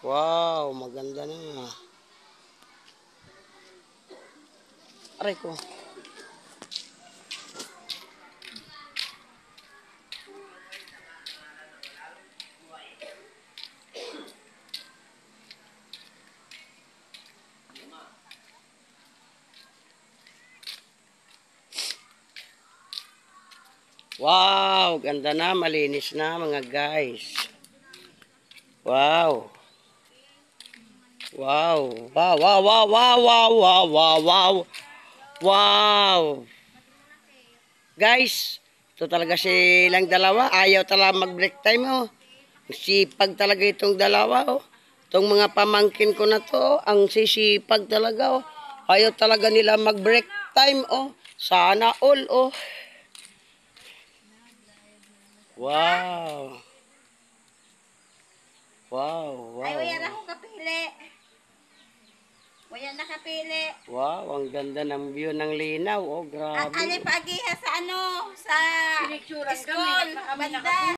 Wow, maganda na. Aray ko. Wow, ganda na, malinis na mga guys. Wow. Wow. Wow, wow, wow, wow, wow, wow, wow, wow. Wow. Guys, ito talaga silang dalawa. Ayaw talaga mag-break time, oh. Sipag talaga itong dalawa, oh. Itong mga pamangkin ko na to, ang sisipag talaga, oh. Ayaw talaga nila mag-break time, oh. Sana all, oh. Wow. Wow, wow. Ay, wala na akong kapili. Wala na kapili. Wow, ang ganda ng view ng linaw, oh. At Grabe. alipagi sa ano, sa school, banda.